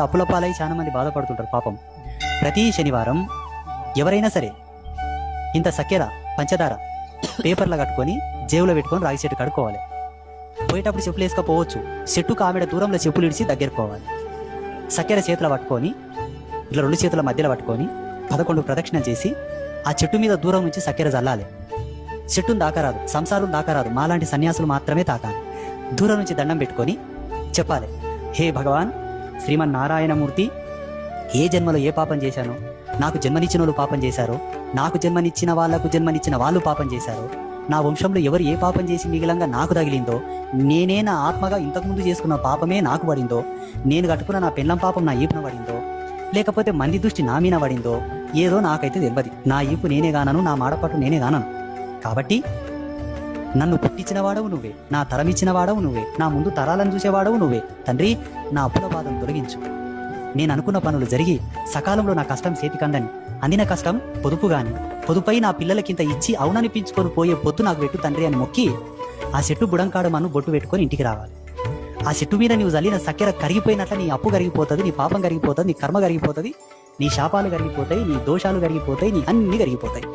అప్పుల పాలై చాలా మంది బాధపడుతుంటారు పాపం. ప్రతి శనివారం ఎవరైనా సరే ఇంత సక్కెర పంచదార పేపర్లో కట్టుకొని జేబులో పెట్టుకొని రాగి చెట్టు కడుక్కోవాలి. పోయేటప్పుడు చెప్పులు వేసుకపోవచ్చు. చెట్టు కామెడ దూరంలో చెప్పులు ఇడిచి దగ్గరికి పోవాలి. సక్కెర చేతులు పట్టుకొని ఇట్లా 2 చేతుల మధ్యలో పట్టుకొని 11 ప్రదక్షిణలు చేసి ఆ చెట్టు మీద దూరం నుంచి సక్కెర చల్లాలి. చెట్టును దాకరాదు, సంసారం దాకరాదు, మాలాంటి సన్యాసులు మాత్రమే తాకాలి. దూరం నుంచి దండం పెట్టుకొని చెప్పాలి, హే భగవాన్ శ్రీమన్నారాయణమూర్తి, ఏ జన్మలో ఏ పాపం చేశానో, నాకు జన్మనిచ్చిన వాళ్ళు పాపం చేశారో, నాకు జన్మనిచ్చిన వాళ్లకు జన్మనిచ్చిన వాళ్ళు పాపం చేశారో, నా వంశంలో ఎవరు ఏ పాపం చేసి మిగిలంగా నాకు తగిలిందో, నేనే నా ఆత్మగా ఇంతకుముందు చేసుకున్న పాపమే నాకు పడిందో, నేను కట్టుకున్న నా పెళ్ళం పాపం నా ఈపున పడిందో, లేకపోతే మంది దృష్టి నా మీద పడిందో, ఏదో నాకైతే తెలియదు. నా ఈపు నేనే గానను, నా మాడపట్టు నేనే గానను. కాబట్టి నన్ను పుట్టించిన వాడవు నువ్వే, నా తరం ఇచ్చిన వాడవు నువ్వే, నా ముందు తరాలను చూసేవాడవు నువ్వే. తండ్రి, నా అప్పుల బాధను తొలగించు. నేను అనుకున్న పనులు జరిగి సకాలంలో నా కష్టం చేతికందని, అందిన కష్టం పొదుపు గాని, పొదుపై నా పిల్లలకింత ఇచ్చి అవుననిపించుకొని పోయే పొత్తు నాకు పెట్టు తండ్రి అని మొక్కి ఆ చెట్టు బుడంకాడు మన్ను బొట్టు పెట్టుకొని ఇంటికి రావాలి. ఆ చెట్టు మీద నీవు జల్లిన సక్కెర కరిగిపోయినట్ల నీ అప్పు కరిగిపోతుంది, నీ పాపం కరిగిపోతుంది, నీ కర్మ కరిగిపోతుంది, నీ శాపాలు కరిగిపోతాయి, నీ దోషాలు కరిగిపోతాయి, నీ అన్ని కరిగిపోతాయి.